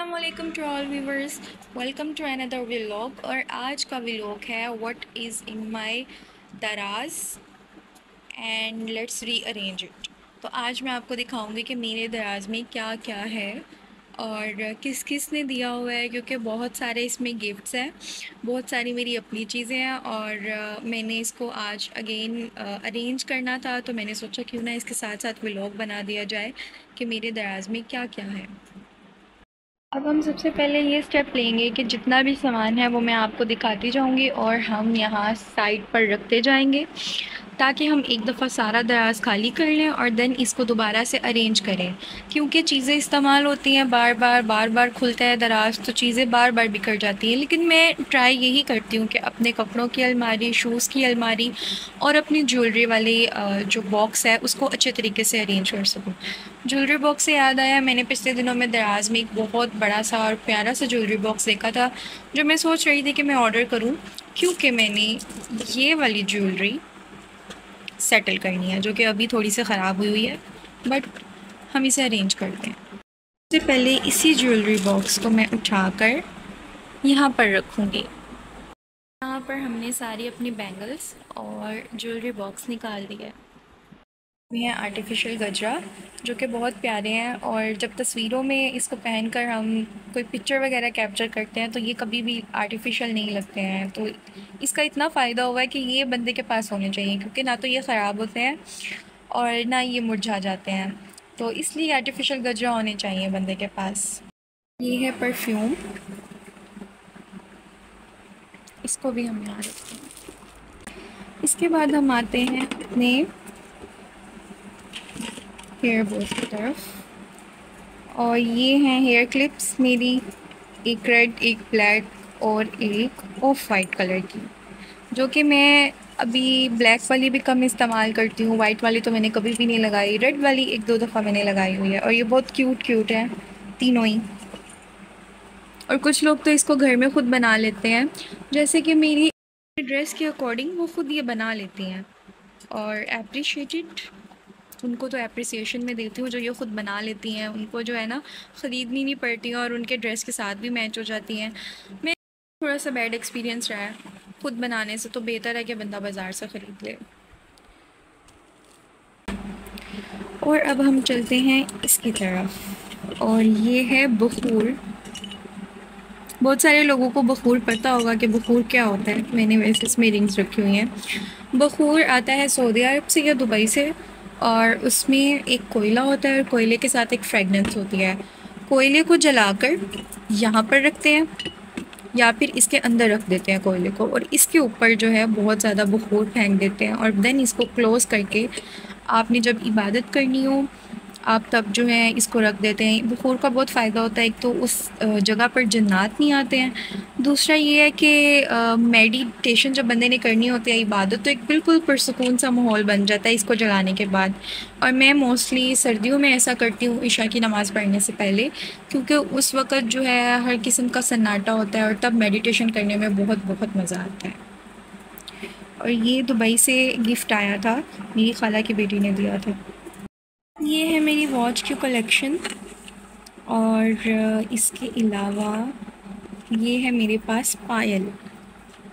अस्सलामुअलैकुम to all viewers, welcome to another vlog. और आज का व्लॉग है व्हाट इज़ इन माय दराज एंड लेट्स रीअरेंज इट। तो आज मैं आपको दिखाऊंगी कि मेरे दराज में क्या क्या है और किस किस ने दिया हुआ है, क्योंकि बहुत सारे इसमें गिफ्ट्स हैं, बहुत सारी मेरी अपनी चीज़ें हैं और मैंने इसको आज अगेन अरेंज करना था, तो मैंने सोचा क्यों ना इसके साथ साथ व्लॉग बना दिया जाए कि मेरे दराज में क्या क्या है। अब हम सबसे पहले ये स्टेप लेंगे कि जितना भी सामान है वो मैं आपको दिखाती जाऊंगी और हम यहाँ साइड पर रखते जाएंगे ताकि हम एक दफ़ा सारा दराज खाली कर लें और देन इसको दोबारा से अरेंज करें, क्योंकि चीज़ें इस्तेमाल होती हैं, बार बार खुलता है दराज तो चीज़ें बार बार बिखर जाती हैं। लेकिन मैं ट्राई यही करती हूँ कि अपने कपड़ों की अलमारी, शूज़ की अलमारी और अपनी ज्वेलरी वाली जो बॉक्स है उसको अच्छे तरीके से अरेंज कर सकूँ। ज्वेलरी बॉक्स से याद आया, मैंने पिछले दिनों में दराज में एक बहुत बड़ा सा और प्यारा सा ज्वेलरी बॉक्स देखा था जो मैं सोच रही थी कि मैं ऑर्डर करूं, क्योंकि मैंने ये वाली ज्वेलरी सेटल करनी है जो कि अभी थोड़ी सी ख़राब हुई है, बट हम इसे अरेंज करते हैं। सबसे पहले इसी ज्वेलरी बॉक्स को मैं उठाकर यहाँ पर रखूँगी। यहाँ पर हमने सारी अपनी बैंगल्स और ज्वेलरी बॉक्स निकाल दिया है। भी हैं आर्टिफिशियल गजरा जो कि बहुत प्यारे हैं, और जब तस्वीरों में इसको पहनकर हम कोई पिक्चर वगैरह कैप्चर करते हैं तो ये कभी भी आर्टिफिशियल नहीं लगते हैं। तो इसका इतना फ़ायदा हुआ है कि ये बंदे के पास होने चाहिए, क्योंकि ना तो ये ख़राब होते हैं और ना ये मुरझा जाते हैं, तो इसलिए आर्टिफिशियल गजरा होने चाहिए बंदे के पास। ये है परफ्यूम, इसको भी हम यहाँ रखते हैं। इसके बाद हम आते हैं अपने हेयर बोर्ड की तरफ, और ये हैं हेयर क्लिप्स मेरी, एक रेड, एक ब्लैक और एक ऑफ वाइट कलर की, जो कि मैं अभी ब्लैक वाली भी कम इस्तेमाल करती हूँ, वाइट वाली तो मैंने कभी भी नहीं लगाई, रेड वाली एक दो दफ़ा मैंने लगाई हुई है और ये बहुत क्यूट है तीनों ही। और कुछ लोग तो इसको घर में ख़ुद बना लेते हैं, जैसे कि मेरी ड्रेस के अकॉर्डिंग वो ख़ुद ये बना लेती हैं और अप्रिशिएटेड, उनको तो अप्रिसिएशन में देती हूँ जो ये ख़ुद बना लेती हैं। उनको जो है ना ख़रीदनी नहीं पड़ती और उनके ड्रेस के साथ भी मैच हो जाती हैं। मैं थोड़ा सा बैड एक्सपीरियंस रहा है ख़ुद बनाने से, तो बेहतर है कि बंदा बाज़ार से ख़रीद ले। और अब हम चलते हैं इसकी तरफ, और ये है बखूर। बहुत सारे लोगों को बखूर पता होगा कि बखूर क्या होता है, मैंने वैसे इसमें रिंग्स रखी हुई हैं। बखूर आता है सऊदी अरब से या दुबई से, और उसमें एक कोयला होता है और कोयले के साथ एक फ्रेगनेंस होती है। कोयले को जलाकर यहाँ पर रखते हैं या फिर इसके अंदर रख देते हैं कोयले को, और इसके ऊपर जो है बहुत ज़्यादा बखूर फेंक देते हैं, और देन इसको क्लोज़ करके आपने जब इबादत करनी हो आप तब जो है इसको रख देते हैं। बखूर का बहुत फ़ायदा होता है, एक तो उस जगह पर जन्नात नहीं आते हैं, दूसरा ये है कि मेडिटेशन जब बंदे ने करनी होती है, इबादत, तो एक बिल्कुल पुरसुकून सा माहौल बन जाता है इसको जलाने के बाद। और मैं मोस्टली सर्दियों में ऐसा करती हूँ इशा की नमाज़ पढ़ने से पहले, क्योंकि उस वक़्त जो है हर किस्म का सन्नाटा होता है और तब मेडिटेशन करने में बहुत मज़ा आता है। और ये दुबई से गिफ्ट आया था, मेरी खाला की बेटी ने दिया था। ये है मेरी वॉच की कलेक्शन, और इसके अलावा ये है मेरे पास पायल।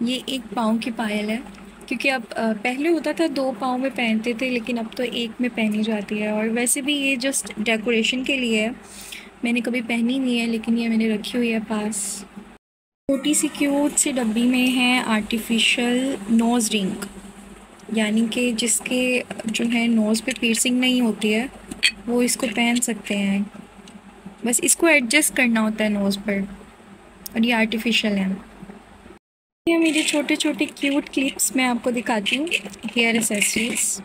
ये एक पाँव की पायल है, क्योंकि अब पहले होता था 2 पाँव में पहनते थे, लेकिन अब तो एक में पहनी जाती है। और वैसे भी ये जस्ट डेकोरेशन के लिए है, मैंने कभी पहनी नहीं है, लेकिन ये मैंने रखी हुई है पास। छोटी सी क्यूट सी डब्बी में है आर्टिफिशियल नोज़ रिंग, यानी कि जिसके जो है नोज़ पे पियर्सिंग नहीं होती है वो इसको पहन सकते हैं, बस इसको एडजस्ट करना होता है नोज़ पर, और ये आर्टिफिशियल है। ये मेरे छोटे छोटे क्यूट क्लिप्स मैं आपको दिखाती हूँ, हेयर एसेसरीज,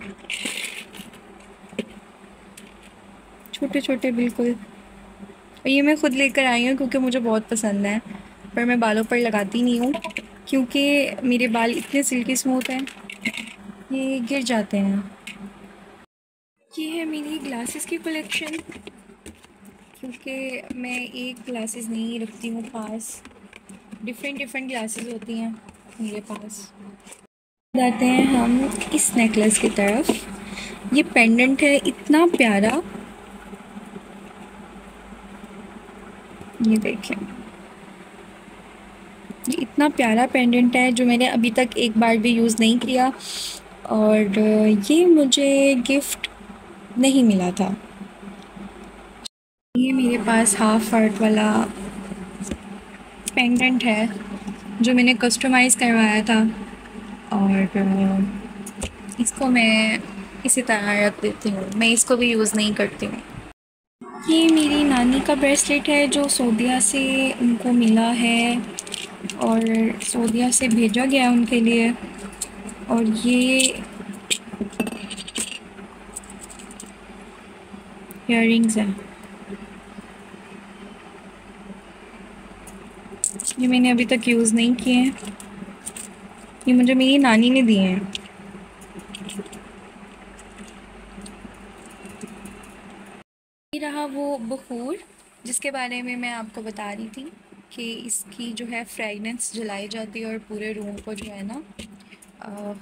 छोटे छोटे बिल्कुल। और ये मैं ख़ुद लेकर आई हूँ क्योंकि मुझे बहुत पसंद है, पर मैं बालों पर लगाती नहीं हूँ क्योंकि मेरे बाल इतने सिल्की स्मूथ हैं ये गिर जाते हैं। ये है मेरी ग्लासेस की कलेक्शन, क्योंकि मैं एक ग्लासेस नहीं रखती हूँ पास, डिफरेंट ग्लासेस होती हैं मेरे पास। जाते हैं हम इस नेकलेस की तरफ। ये पेंडेंट है इतना प्यारा, ये देखें, ये इतना प्यारा पेंडेंट है जो मैंने अभी तक एक बार भी यूज़ नहीं किया, और ये मुझे गिफ्ट नहीं मिला था। ये मेरे पास हाफ हार्ट वाला पेंडेंट है जो मैंने कस्टमाइज़ करवाया था, और इसको मैं इसी तरह रख देती हूँ, मैं इसको भी यूज़ नहीं करती हूँ। ये मेरी नानी का ब्रेसलेट है जो सऊदीया से उनको मिला है और सऊदीया से भेजा गया उनके लिए, और ये इयररिंग्स हैं। ये मैंने अभी तक यूज़ नहीं किए हैं, ये मुझे मेरी नानी ने दिए हैं। ये रहा वो बखूर जिसके बारे में मैं आपको बता रही थी कि इसकी जो है फ्रेगनेंस जलाई जाती है और पूरे रूम को जो है ना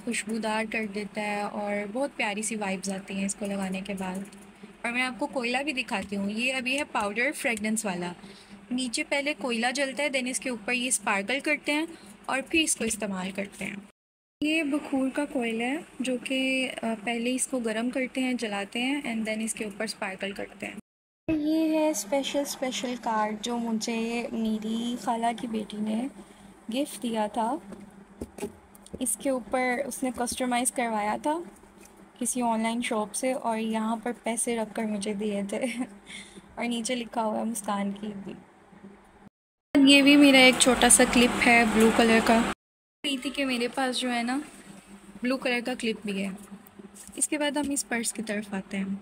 खुशबूदार कर देता है, और बहुत प्यारी सी वाइब्स आती हैं इसको लगाने के बाद। और मैं आपको कोयला भी दिखाती हूँ, ये अभी है पाउडर फ्रेगनेंस वाला। नीचे पहले कोयला जलता है, देन इसके ऊपर ये स्पार्कल करते हैं और फिर इसको इस्तेमाल करते हैं। ये बखूर का कोयला है जो कि पहले इसको गर्म करते हैं, जलाते हैं, एंड देन इसके ऊपर स्पार्कल करते हैं। ये है स्पेशल कार्ड जो मुझे मेरी खाला की बेटी ने गिफ्ट दिया था। इसके ऊपर उसने कस्टमाइज़ करवाया था किसी ऑनलाइन शॉप से, और यहाँ पर पैसे रख कर मुझे दिए थे और नीचे लिखा हुआ है मुस्कान की भी। ये भी मेरा एक छोटा सा क्लिप है ब्लू कलर का। रही थी कि मेरे पास जो है ना ब्लू कलर का क्लिप भी है। इसके बाद हम इस पर्स की तरफ आते हैं।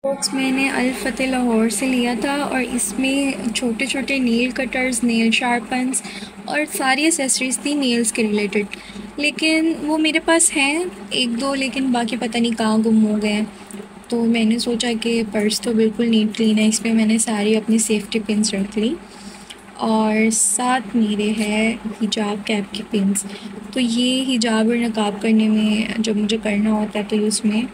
बॉक्स मैंने अल फतेह लाहौर से लिया था, और इसमें छोटे छोटे नेल कटर्स, नेल शार्पन्स और सारी एसेसरीज़ थी नेल्स के रिलेटेड, लेकिन वो मेरे पास हैं एक दो, लेकिन बाकी पता नहीं कहाँ गुम हो गए। तो मैंने सोचा कि पर्स तो बिल्कुल नीट क्लीन है, इसमें मैंने सारी अपनी सेफ्टी पिन्स रख ली, और साथ मेरे है हिजाब कैप की पिन्स। तो ये हिजाब और नकाब करने में जब मुझे करना होता है तो ये उसमें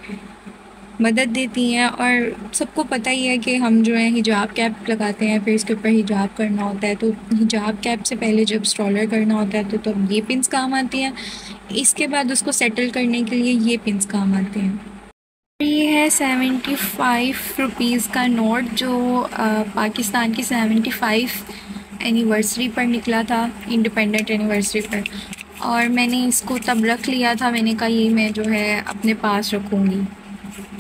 मदद देती हैं, और सबको पता ही है कि हम जो है हिजाब कैप लगाते हैं, फिर इसके ऊपर हिजाब करना होता है, तो हिजाब कैप से पहले जब स्ट्रॉलर करना होता है तो तब ये पिन्स काम आती हैं। इसके बाद उसको सेटल करने के लिए ये पिन्स काम आते हैं। ये है 75 रुपीज़ का नोट जो पाकिस्तान की 75 एनिवर्सरी पर निकला था, इंडिपेंडेंट एनिवर्सरी पर, और मैंने इसको तब रख लिया था। मैंने कहा ये मैं जो है अपने पास रखूँगी,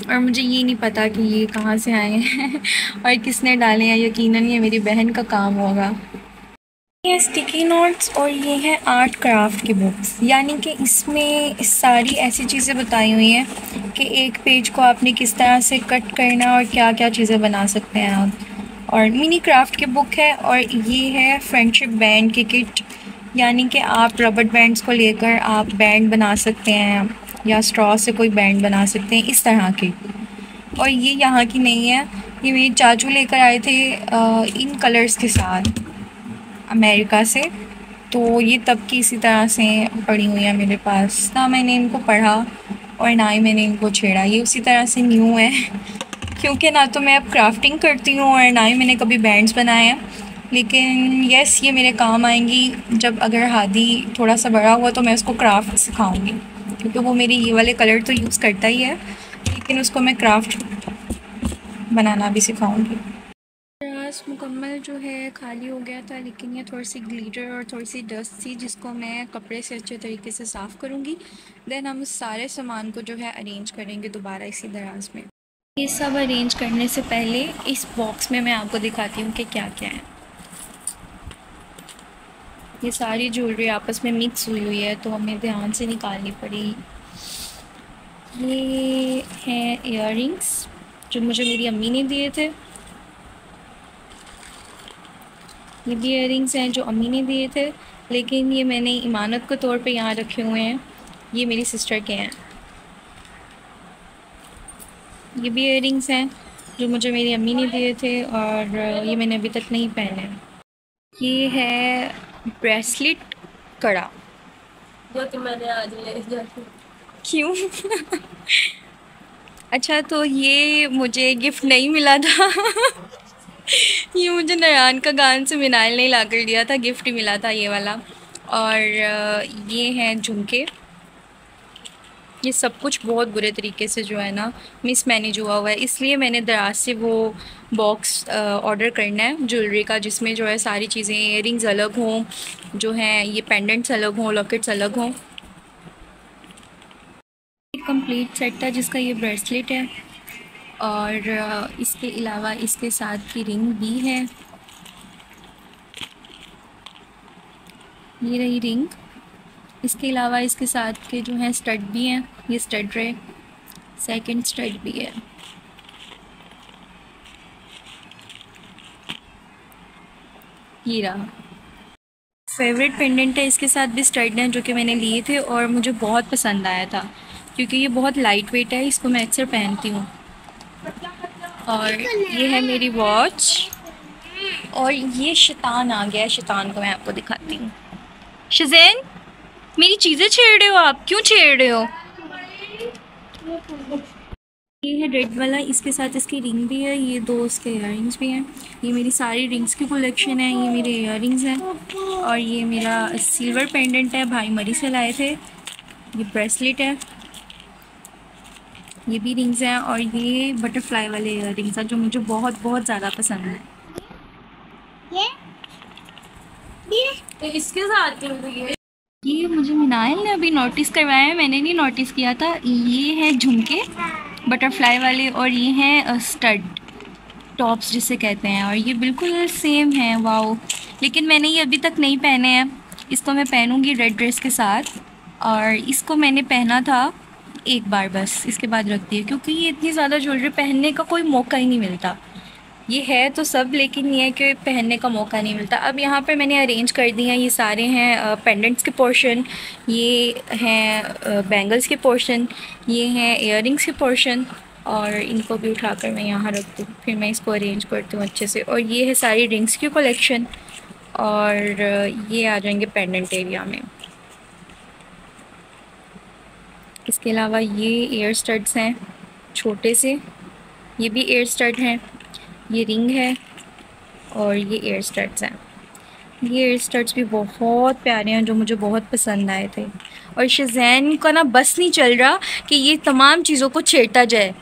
और मुझे ये नहीं पता कि ये कहाँ से आए हैं और किसने डाले हैं। यकीनन ये मेरी बहन का काम होगा। ये स्टिकी नोट्स और ये हैं आर्ट क्राफ्ट की बुक्स, यानी कि इसमें सारी ऐसी चीज़ें बताई हुई हैं कि एक पेज को आपने किस तरह से कट करना और क्या क्या चीज़ें बना सकते हैं आप। और मिनी क्राफ्ट की बुक है, और ये है फ्रेंडशिप बैंड की किट, यानी कि आप रबड़ बैंड्स को लेकर आप बैंड बना सकते हैं या स्ट्रॉ से कोई बैंड बना सकते हैं इस तरह की। और ये यहाँ की नहीं है, ये मेरे चाचू लेकर आए थे इन कलर्स के साथ अमेरिका से, तो ये तब की इसी तरह से पड़ी हुई है मेरे पास। ना मैंने इनको पढ़ा और ना ही मैंने इनको छेड़ा, ये उसी तरह से न्यू है क्योंकि ना तो मैं अब क्राफ्टिंग करती हूँ और ना ही मैंने कभी बैंड्स बनाए हैं। लेकिन यस, ये मेरे काम आएंगी जब अगर हादी थोड़ा सा बड़ा हुआ तो मैं उसको क्राफ्ट सिखाऊंगी, क्योंकि वो मेरे ये वाले कलर तो यूज़ करता ही है, लेकिन उसको मैं क्राफ्ट बनाना भी सिखाऊंगी। ग्लास मुकम्मल जो है खाली हो गया था, लेकिन ये थोड़ी सी ग्लिटर और थोड़ी सी डस्ट थी जिसको मैं कपड़े से अच्छे तरीके से साफ़ करूँगी। देन हम इस सारे सामान को जो है अरेंज करेंगे दोबारा इसी दराज में। ये सब अरेंज करने से पहले इस बॉक्स में मैं आपको दिखाती हूँ कि क्या क्या है। ये सारी ज्वेलरी आपस में मिक्स हुई है तो हमें ध्यान से निकालनी पड़ेगी। ये हैं इयररिंग्स जो मुझे मेरी अम्मी ने दिए थे। ये भी इयररिंग्स हैं जो अम्मी ने दिए थे, लेकिन ये मैंने इमानत के तौर पे यहाँ रखे हुए हैं। ये मेरी सिस्टर के हैं। ये भी इयररिंग्स हैं जो मुझे मेरी अम्मी ने दिए थे, और ये मैंने अभी तक नहीं पहने। ये है ब्रेसलेट कड़ा जो कि मैंने आज ले जाती। क्यों अच्छा, तो ये मुझे गिफ्ट नहीं मिला था ये मुझे नयान का गान से मिनाइल ने ला कर दिया था, गिफ्ट ही मिला था ये वाला। और ये हैं झुमके। ये सब कुछ बहुत बुरे तरीके से जो है ना मिसमैनेज हुआ हुआ है, इसलिए मैंने दराज से वो बॉक्स ऑर्डर करना है ज्वेलरी का, जिसमें जो है सारी चीज़ें, इयरिंग्स अलग हों, जो हैं ये पेंडेंट्स अलग हों, लॉकेट्स अलग हों। एक कंप्लीट सेट था जिसका ये ब्रेसलेट है, और इसके अलावा इसके साथ की रिंग भी है। ये रही रिंग। इसके अलावा इसके साथ के जो हैं स्टड भी हैं, ये स्टड रहे, सेकंड स्टड भी है। ये रहा फेवरेट पेंडेंट है, इसके साथ भी स्टड हैं जो कि मैंने लिए थे और मुझे बहुत पसंद आया था, क्योंकि ये बहुत लाइट वेट है, इसको मैं अक्सर पहनती हूँ। और ये है मेरी वॉच। और ये शैतान आ गया है, शैतान को मैं आपको दिखाती हूँ। शज़ैन, मेरी चीज़ें छेड़ रहे हो आप, क्यों छेड़ रहे हो? ये है रेड वाला, इसके साथ इसकी रिंग भी है, ये दो इसके इयररिंग्स भी हैं। ये मेरी सारी रिंग्स की कलेक्शन है, ये मेरे इयररिंग्स हैं। और ये मेरा सिल्वर पेंडेंट है, भाई मरी से लाए थे। ये ब्रेसलेट है, ये भी रिंग्स हैं। और ये बटरफ्लाई वाले इयररिंग्स हैं जो मुझे बहुत बहुत ज़्यादा पसंद है। ये इसके साथ क्यों हुई है? ये मुझे मिनाइल ने अभी नोटिस करवाया है, मैंने नहीं नोटिस किया था। ये है झुमके बटरफ्लाई वाले, और ये हैं स्टड टॉप्स जिसे कहते हैं, और ये बिल्कुल सेम है। वाओ, लेकिन मैंने ये अभी तक नहीं पहने हैं। इसको मैं पहनूंगी रेड ड्रेस के साथ। और इसको मैंने पहना था एक बार बस, इसके बाद रख दिया, क्योंकि ये इतनी ज़्यादा ज्वेलरी पहनने का कोई मौका ही नहीं मिलता। ये है तो सब, लेकिन ये है कि पहनने का मौका नहीं मिलता। अब यहाँ पर मैंने अरेंज कर दिए हैं, ये सारे हैं पेंडेंट्स के पोर्शन, ये हैं बैंगल्स के पोर्शन, ये हैं इयररिंग्स के पोर्शन। और इनको भी उठाकर मैं यहाँ रख दूँ, फिर मैं इसको अरेंज करती हूँ अच्छे से। और ये है सारी रिंग्स की कलेक्शन। और ये आ जाएंगे पेंडेंट एरिया में। इसके अलावा ये एयर स्टड्स हैं छोटे से, ये भी एयर स्टड हैं। ये रिंग है और ये एयर स्टड्स हैं। ये एयर स्टड्स भी बहुत प्यारे हैं, जो मुझे बहुत पसंद आए थे। और शज़ैन का ना बस नहीं चल रहा कि ये तमाम चीज़ों को छेड़ता जाए।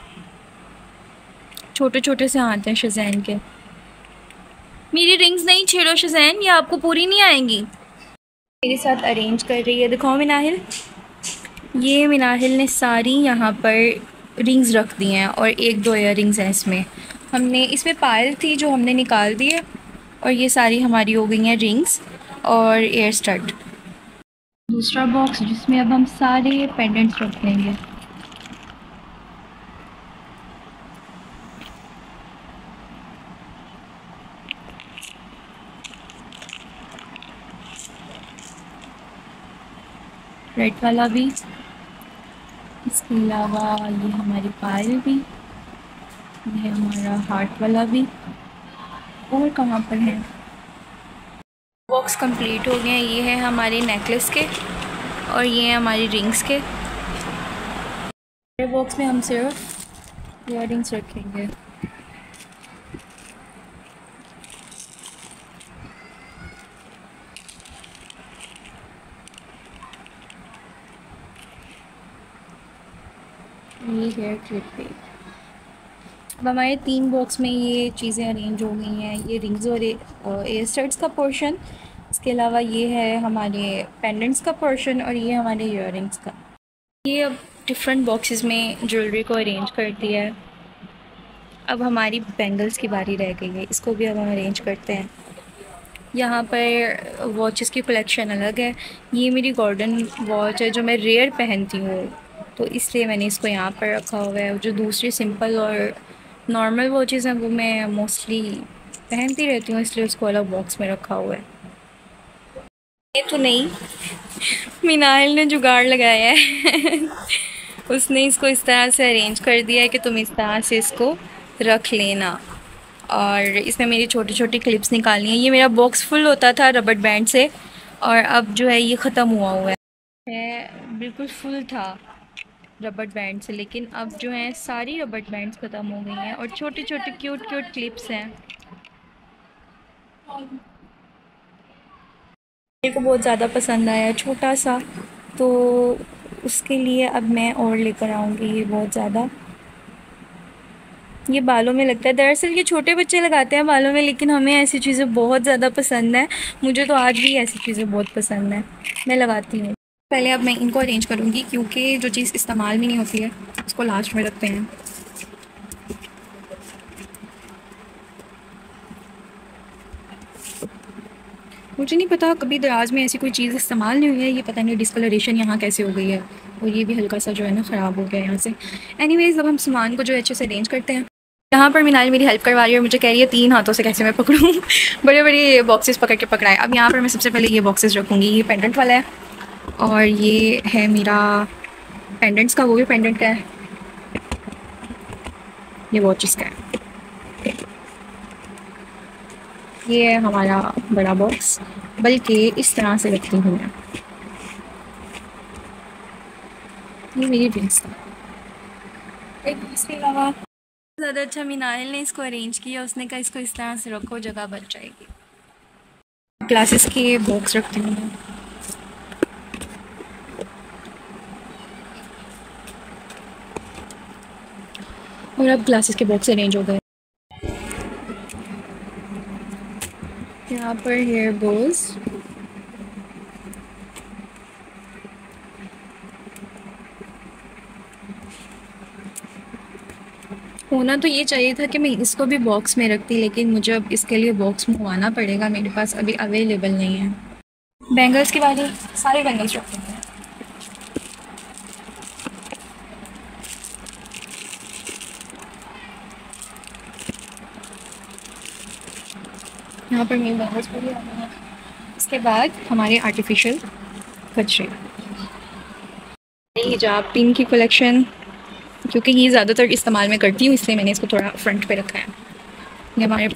छोटे छोटे से हाथ हैं शज़ैन के। मेरी रिंग्स नहीं छेड़ो शज़ैन, ये आपको पूरी नहीं आएंगी। मेरे साथ अरेंज कर रही है, दिखाओ मिनाहिल। ये मिनाहिल ने सारी यहाँ पर रिंग्स रख दी हैं, और एक दो इयर रिंग्स हैं इसमें। हमने इसमें पायल थी जो हमने निकाल दी है, और ये सारी हमारी हो गई हैं रिंग्स और एयर स्टड। दूसरा बॉक्स जिसमें अब हम सारे पेंडेंट्स रख लेंगे। रेड वाला भी, इसके अलावा ये हमारी पायल भी, ये हमारा हार्ट वाला भी। और कहाँ पर है? बॉक्स कंप्लीट हो गए हैं। ये है हमारे नेकलेस के, और ये हैं हमारी रिंग्स के। बॉक्स में हम सिर्फ इयररिंग्स रखेंगे। ये हेयर क्लिप पे अब हमारे 3 बॉक्स में ये चीज़ें अरेंज हो गई हैं। ये रिंग्स और एयर स्टड्स का पोर्शन, इसके अलावा ये है हमारे पेंडेंट्स का पोर्शन, और ये हमारे इयररिंग्स का। ये अब डिफरेंट बॉक्सेस में ज्वेलरी को अरेंज कर दिया है। अब हमारी बैंगल्स की बारी रह गई है, इसको भी अब हम अरेंज करते हैं। यहाँ पर वॉचेस की कलेक्शन अलग है। ये मेरी गोल्डन वॉच है जो मैं रेयर पहनती हूँ, तो इसलिए मैंने इसको यहाँ पर रखा हुआ है। जो दूसरी सिंपल और नॉर्मल वॉचेस हैं वो मैं मोस्टली पहनती रहती हूँ, इसलिए उसको अलग बॉक्स में रखा हुआ है। ये तो नहीं, मिनाइल ने जुगाड़ लगाया है उसने इसको इस तरह से अरेंज कर दिया है कि तुम इस तरह से इसको रख लेना। और इसमें मेरी छोटी छोटी क्लिप्स निकालनी है। ये मेरा बॉक्स फुल होता था रबड़ बैंड से, और अब जो है ये ख़त्म हुआ हुआ है। बिल्कुल फुल था रबड़ बैंड से, लेकिन अब जो है सारी रबड़ बैंड्स ख़त्म हो गई हैं, और छोटे छोटे क्यूट क्यूट क्लिप्स हैं। मेरे को बहुत ज़्यादा पसंद आया, छोटा सा, तो उसके लिए अब मैं और लेकर आऊँगी ये बहुत ज़्यादा। ये बालों में लगता है, दरअसल ये छोटे बच्चे लगाते हैं बालों में, लेकिन हमें ऐसी चीज़ें बहुत ज़्यादा पसंद है। मुझे तो आज भी ऐसी चीज़ें बहुत पसंद है, मैं लगाती हूँ। पहले अब मैं इनको अरेंज करूँगी, क्योंकि जो चीज़ इस्तेमाल में नहीं होती है उसको लास्ट में रखते हैं। मुझे नहीं पता कभी दराज में ऐसी कोई चीज़ इस्तेमाल नहीं हुई है, ये पता नहीं डिस्कलरेशन यहाँ कैसे हो गई है, और ये भी हल्का सा जो है ना ख़राब हो गया है यहाँ से। एनीवेज़ अब हम सामान को जो है अच्छे से अरेंज करते हैं। यहाँ पर मिनाल मेरी हेल्प करवा रही है और मुझे कह रही है 3 हाथों से कैसे मैं पकड़ूँ बड़े बड़े बॉक्सेस पकड़ के पकड़ाए। अब यहाँ पर मैं सबसे पहले ये बॉक्सेस रखूँगी, ये पेंडेंट वाला है, और ये है मेरा पेंडेंट्स का, वो भी पेंडेंट का है, ये वॉचेस का है। ये है हमारा बड़ा बॉक्स, बल्कि इस तरह से रखती हूँ मैं। ये मेरी ड्रेस था। इसके अलावा ज़्यादा अच्छा मिनाल ने इसको अरेंज किया, उसने कहा इसको इस तरह से रखो, जगह बच जाएगी। ग्लासेस के बॉक्स रखती हूँ मैं। और अब ग्लासेस के बॉक्स अरेंज हो गए। यहाँ पर हेयर बोल्स, होना तो ये चाहिए था कि मैं इसको भी बॉक्स में रखती, लेकिन मुझे अब इसके लिए बॉक्स मंगवाना पड़ेगा, मेरे पास अभी अवेलेबल नहीं है। बैंगल्स की बारी, सारे बैंगल्स रखते हैं। यहाँ पर मेरे बैंगल्स पूरी आ गई हैं। इसके बाद हमारे आर्टिफिशियल गजरे, हिजाब पिन की कलेक्शन, क्योंकि ये ज़्यादातर इस्तेमाल में करती हूँ इसलिए मैंने इसको थोड़ा फ्रंट पे रखा है। ये हमारे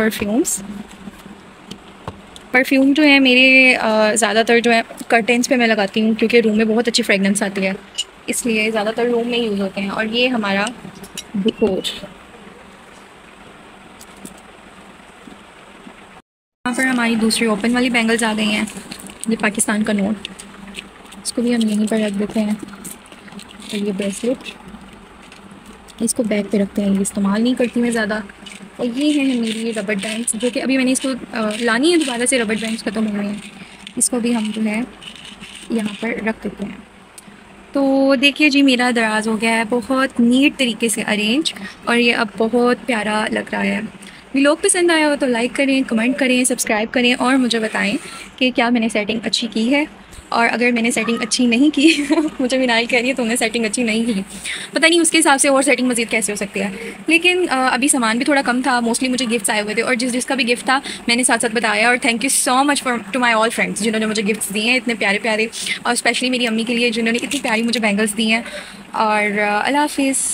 परफ्यूम जो है मेरे ज़्यादातर जो है कर्टेंस पे मैं लगाती हूँ, क्योंकि रूम में बहुत अच्छी फ्रेगनेंस आती है, इसलिए ज़्यादातर रूम में यूज़ होते हैं। और ये हमारा बुकोर, यहाँ पर हमारी दूसरी ओपन वाली बैंगल्स आ गई हैं। ये पाकिस्तान का नोट, इसको भी हम यहीं पर रख देते हैं। और ये ब्रेसलेट, इसको बैग पे रखते हैं, ये इस्तेमाल नहीं करती मैं ज़्यादा। और ये है मेरी रबड़ बैंड्स, जो कि अभी मैंने इसको लानी है दोबारा से, रबड़ बैंड्स ख़त्म हो गए हैं, इसको भी हम जो है यहाँ पर रख देते हैं। तो देखिए जी, मेरा दराज हो गया है बहुत नीट तरीके से अरेंज, और ये अब बहुत प्यारा लग रहा है। व्लॉग पसंद आया हो तो लाइक करें, कमेंट करें, सब्सक्राइब करें, और मुझे बताएं कि क्या मैंने सेटिंग अच्छी की है। और अगर मैंने सेटिंग अच्छी नहीं की मुझे मिनाल कह रही है तुमने सेटिंग अच्छी नहीं की, पता नहीं उसके हिसाब से और सेटिंग मज़ीद कैसे हो सकती है। लेकिन अभी सामान भी थोड़ा कम था, मोस्टली मुझे गिफ्ट्स आए हुए थे, और जिसका भी गिफ्ट था मैंने साथ साथ बताया। और thank you so much for to my all friends जिन्होंने मुझे गिफ्ट्स दिए हैं इतने प्यारे प्यारे, और स्पेशली मेरी अम्मी के लिए जिन्होंने इतनी प्यारी मुझे बैंगल्स दी हैं। और अल्लाह हाफिज़।